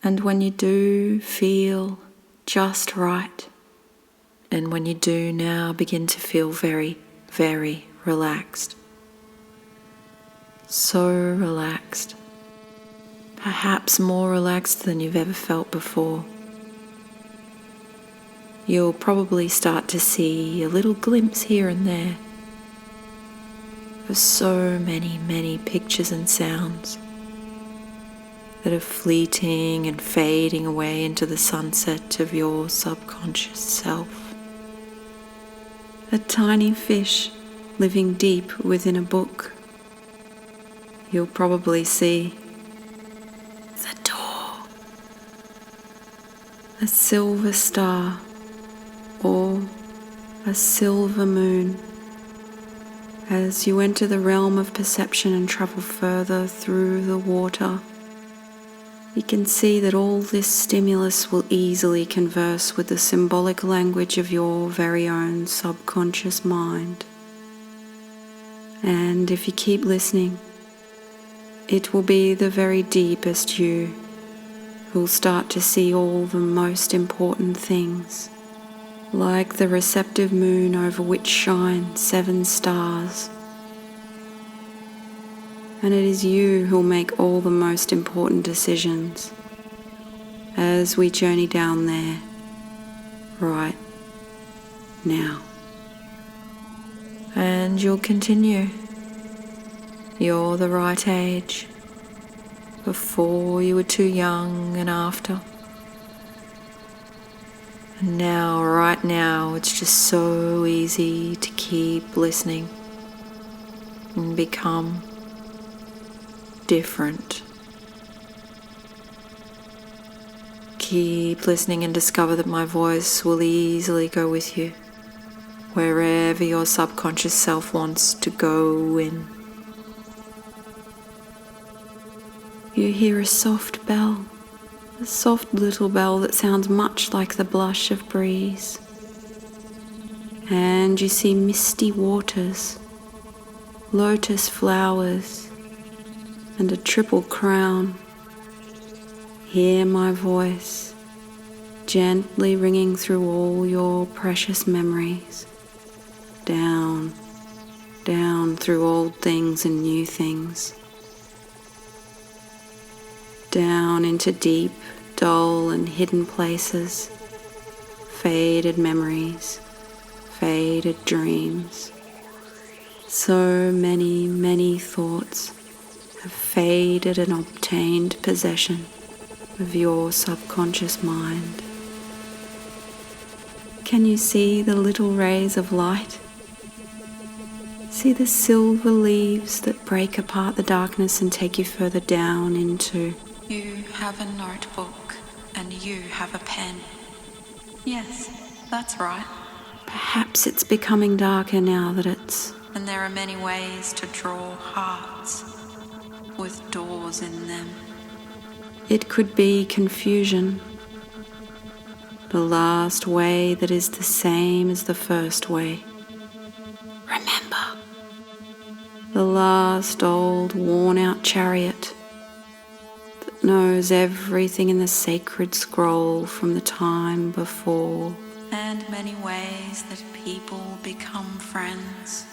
And when you do feel just right, and when you do now begin to feel very, very relaxed, so relaxed, perhaps more relaxed than you've ever felt before, you'll probably start to see a little glimpse here and there of so many, many pictures and sounds that are fleeting and fading away into the sunset of your subconscious self. A tiny fish living deep within a book. You'll probably see the door, a silver star, or a silver moon. As you enter the realm of perception and travel further through the water, you can see that all this stimulus will easily converse with the symbolic language of your very own subconscious mind. And if you keep listening, it will be the very deepest you who will start to see all the most important things, like the receptive moon over which shine 7 stars. And it is you who will make all the most important decisions as we journey down there right now. And you'll continue. You're the right age, before you were too young and after. And now, right now, it's just so easy to keep listening and become different. Keep listening and discover that my voice will easily go with you wherever your subconscious self wants to go in. You hear a soft bell, a soft little bell that sounds much like the blush of breeze. And you see misty waters, lotus flowers, and a triple crown. Hear my voice gently ringing through all your precious memories, down, down through old things and new things, down into deep, dull and hidden places, faded memories, faded dreams. So many, many thoughts have faded and obtained possession of your subconscious mind. Can you see the little rays of light? See the silver leaves that break apart the darkness and take you further down into. You have a notebook and you have a pen. Yes, that's right. Perhaps it's becoming darker now that it's... And there are many ways to draw hearts with doors in them. It could be confusion, the last way that is the same as the first way. Remember, the last old worn-out chariot that knows everything in the sacred scroll from the time before. And many ways that people become friends.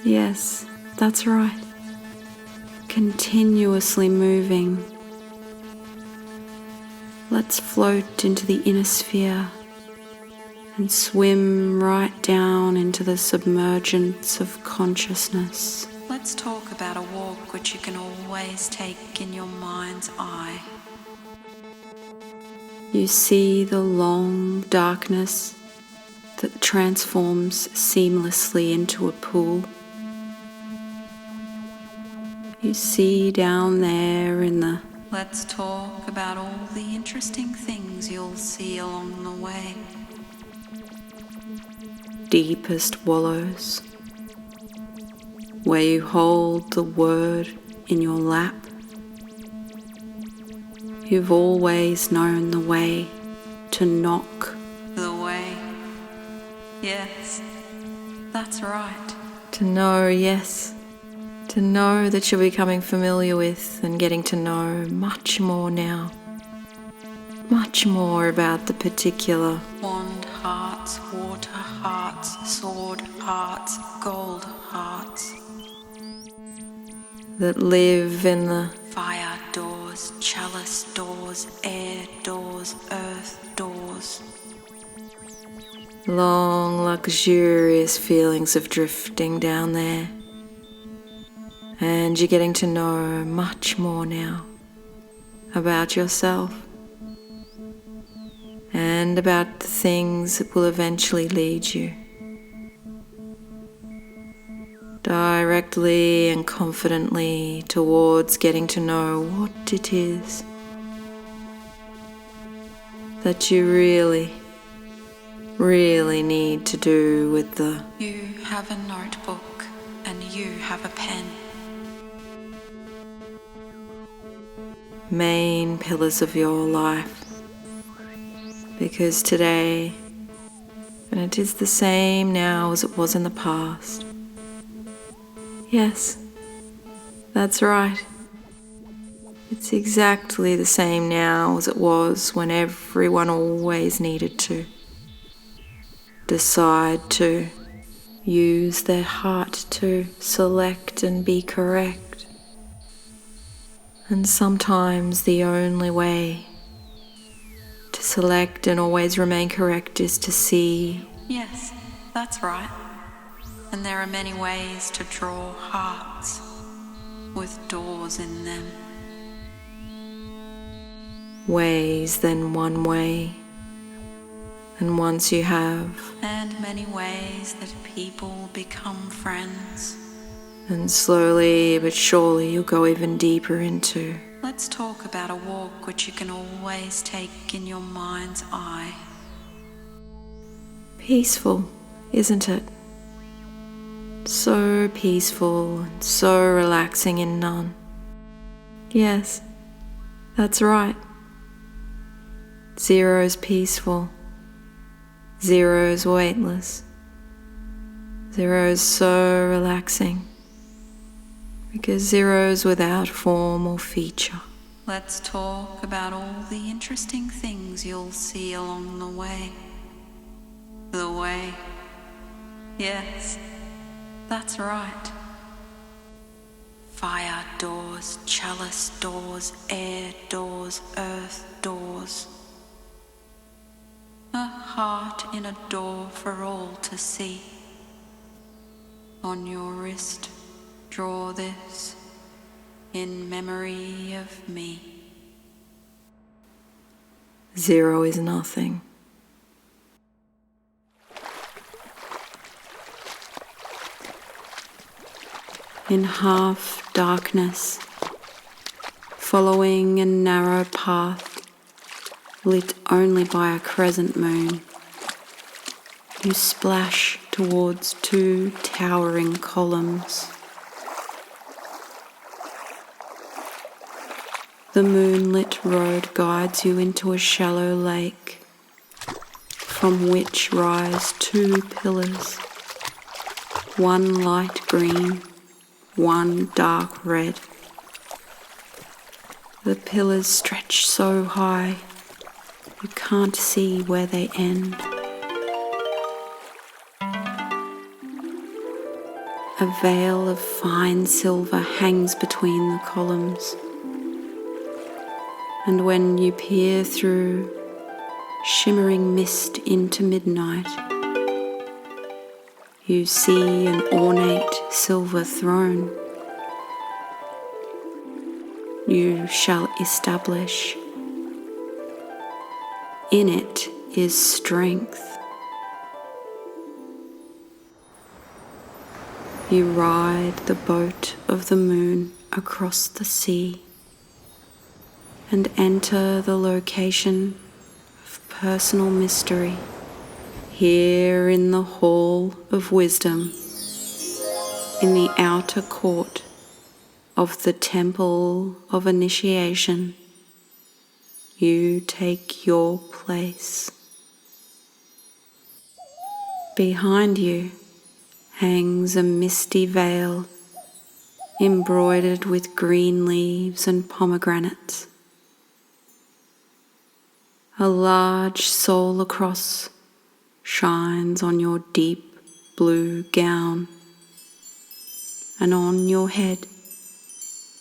Yes, that's right. Continuously moving. Let's float into the inner sphere and swim right down into the submergence of consciousness. Let's talk about a walk which you can always take in your mind's eye. You see the long darkness that transforms seamlessly into a pool. You see down there in the... Let's talk about all the interesting things you'll see along the way. Deepest wallows, where you hold the word in your lap. You've always known the way to knock. The way. Yes, that's right. To know, yes. To know that you're becoming familiar with and getting to know much more now. Much more about the particular wand hearts, water hearts, sword hearts, gold hearts that live in the fire doors, chalice doors, air doors, earth doors. Long, luxurious feelings of drifting down there. And you're getting to know much more now about yourself and about the things that will eventually lead you directly and confidently towards getting to know what it is that you really need to do with the you have a notebook and you have a pen. Main pillars of your life, because today, and it is the same now as it was in the past. Yes, that's right. It's exactly the same now as it was when everyone always needed to decide to use their heart to select and be correct. And sometimes the only way to select and always remain correct is to see. Yes, that's right. And there are many ways to draw hearts with doors in them. Ways than one way. And once you have, and many ways that people become friends. And slowly but surely you'll go even deeper into. Let's talk about a walk which you can always take in your mind's eye. Peaceful, isn't it? So peaceful and so relaxing in none. Yes, that's right. Zero's peaceful. Zero's weightless. Zero's so relaxing. Because zero's without form or feature. Let's talk about all the interesting things you'll see along the way. The way. Yes, that's right. Fire doors, chalice doors, air doors, earth doors. A heart in a door for all to see. On your wrist, draw this in memory of me. Zero is nothing. In half darkness, following a narrow path lit only by a crescent moon, you splash towards two towering columns. The moonlit road guides you into a shallow lake, from which rise two pillars, one light green, one dark red. The pillars stretch so high, you can't see where they end. A veil of fine silver hangs between the columns. And when you peer through shimmering mist into midnight, you see an ornate silver throne. You shall establish. In it is strength. You ride the boat of the moon across the sea and enter the location of personal mystery here in the Hall of Wisdom, in the outer court of the Temple of Initiation. You take your place. Behind you hangs a misty veil embroidered with green leaves and pomegranates. A large solar cross shines on your deep blue gown, and on your head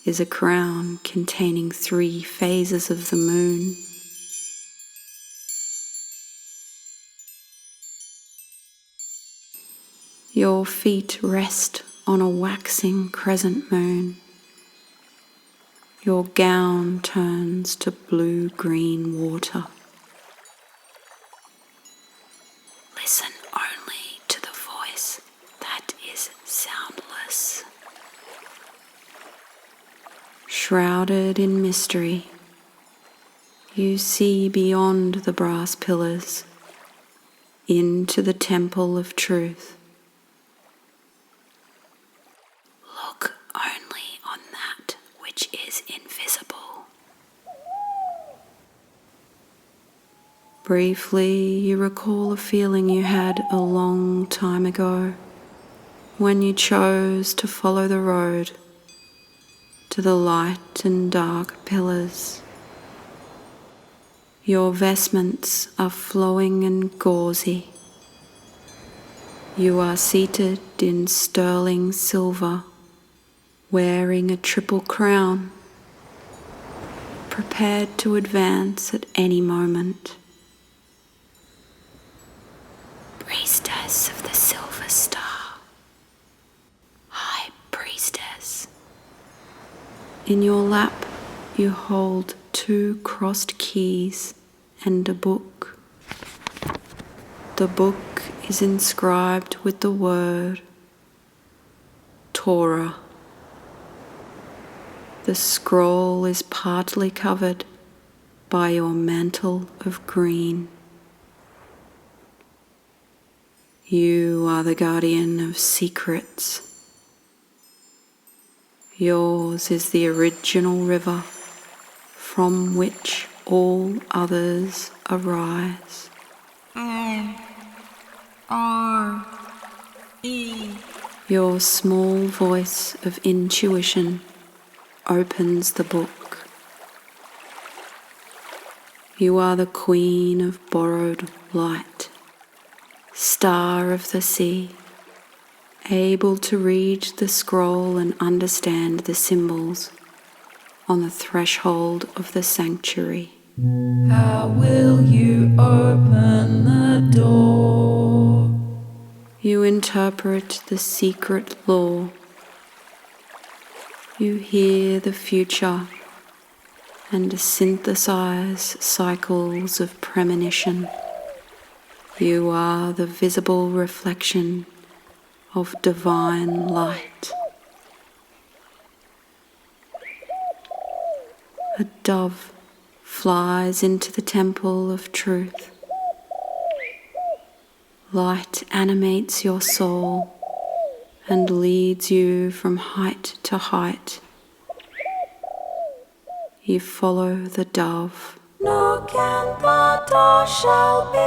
is a crown containing 3 phases of the moon. Your feet rest on a waxing crescent moon. Your gown turns to blue-green water. Listen only to the voice that is soundless. Shrouded in mystery, you see beyond the brass pillars into the temple of truth. Look only on that which is invisible. Briefly, you recall a feeling you had a long time ago when you chose to follow the road to the light and dark pillars. Your vestments are flowing and gauzy. You are seated in sterling silver, wearing a triple crown, prepared to advance at any moment. Priestess of the Silver Star, High Priestess. In your lap you hold 2 crossed keys and a book. The book is inscribed with the word Torah. The scroll is partly covered by your mantle of green. You are the guardian of secrets. Yours is the original river from which all others arise. R-E. Your small voice of intuition opens the book. You are the queen of borrowed light, star of the sea, able to read the scroll and understand the symbols on the threshold of the sanctuary. How will you open the door? You interpret the secret law. You hear the future and synthesize cycles of premonition. You are the visible reflection of divine light. A dove flies into the temple of truth. Light animates your soul and leads you from height to height. You follow the dove. Knock and the door shall be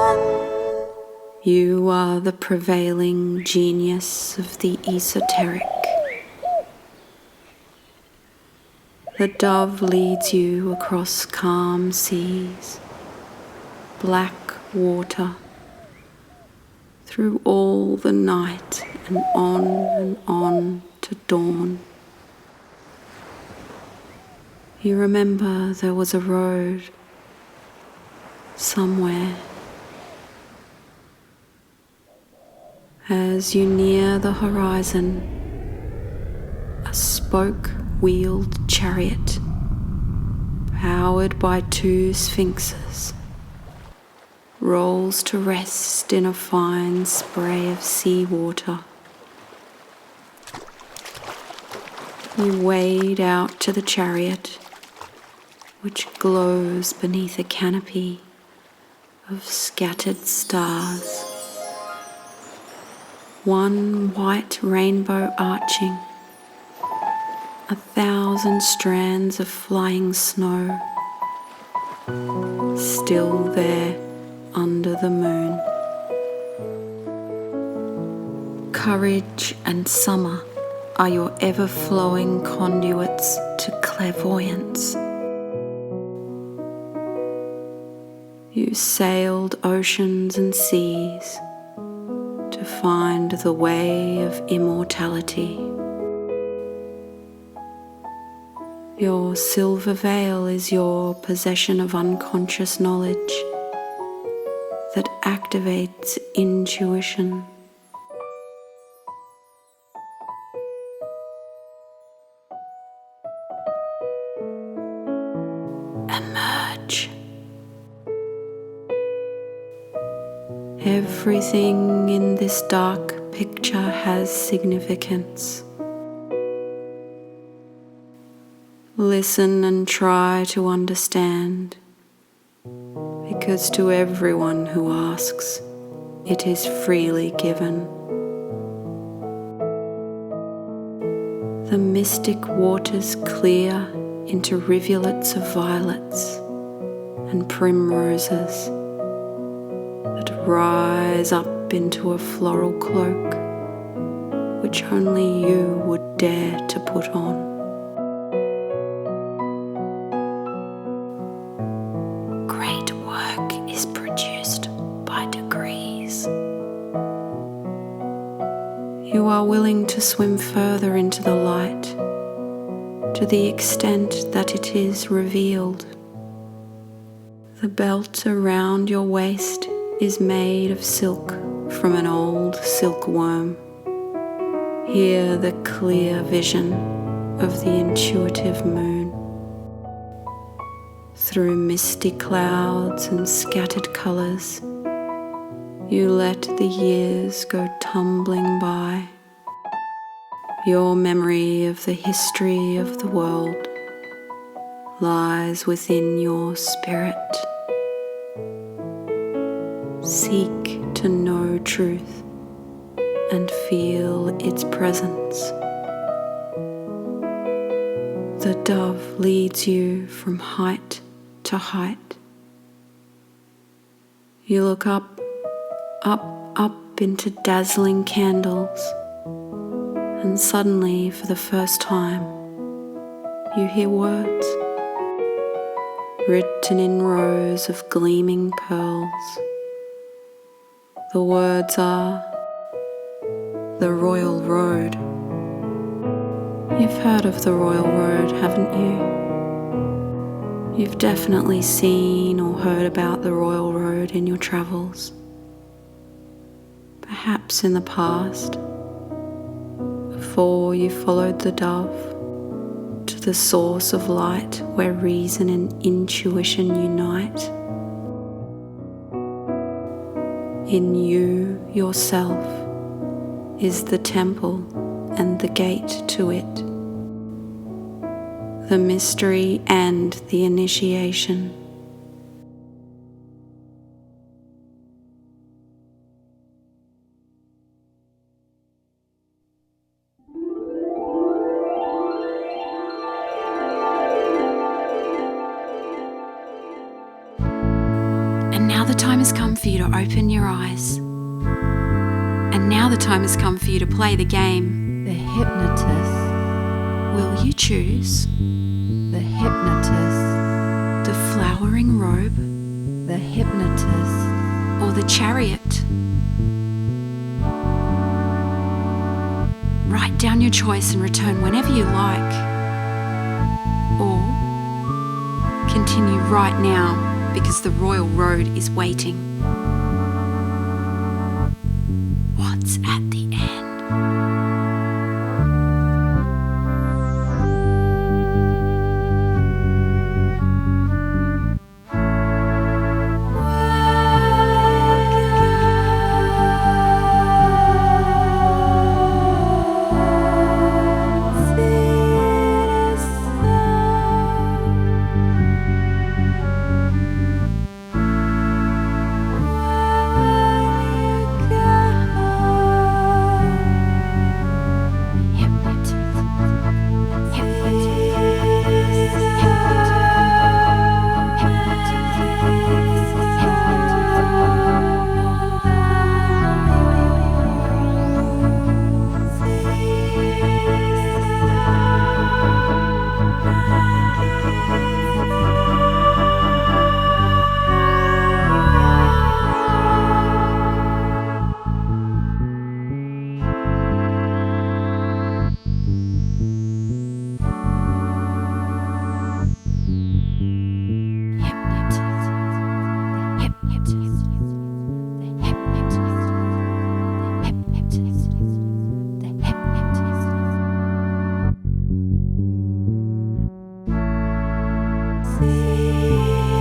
opened. You are the prevailing genius of the esoteric. The dove leads you across calm seas, black water, through all the night and on to dawn. You remember there was a road somewhere. As you near the horizon, a spoke-wheeled chariot, powered by 2 sphinxes, rolls to rest in a fine spray of seawater. You wade out to the chariot, which glows beneath a canopy of scattered stars. One white rainbow arching, 1,000 strands of flying snow, still there under the moon. Courage and summer are your ever-flowing conduits to clairvoyance. You sailed oceans and seas to find the way of immortality. Your silver veil is your possession of unconscious knowledge that activates intuition. Emerge. Everything in this dark picture has significance. Listen and try to understand, because to everyone who asks, it is freely given. The mystic waters clear into rivulets of violets and primroses that rise up into a floral cloak which only you would dare to put on. Great work is produced by degrees. You are willing to swim further into the light to the extent that it is revealed. The belt around your waist is made of silk from an old silkworm. Hear the clear vision of the intuitive moon. Through misty clouds and scattered colours, you let the years go tumbling by. Your memory of the history of the world lies within your spirit. Seek to know truth and feel its presence. The dove leads you from height to height. You look up into dazzling candles, and suddenly, for the first time, you hear words written in rows of gleaming pearls. The words are the Royal Road. You've heard of the Royal Road, haven't you? You've definitely seen or heard about the Royal Road in your travels. Perhaps in the past, before you followed the dove to the source of light where reason and intuition unite. In you, yourself, is the temple and the gate to it, the mystery and the initiation. And now the time has come for you to open your eyes. And now the time has come for you to play the game. The hypnotist. Will you choose The hypnotist. the Flowering Robe The hypnotist. or the Chariot? Write down your choice and return whenever you like. Or continue right now, because the Royal Road is waiting. What's at the end? see.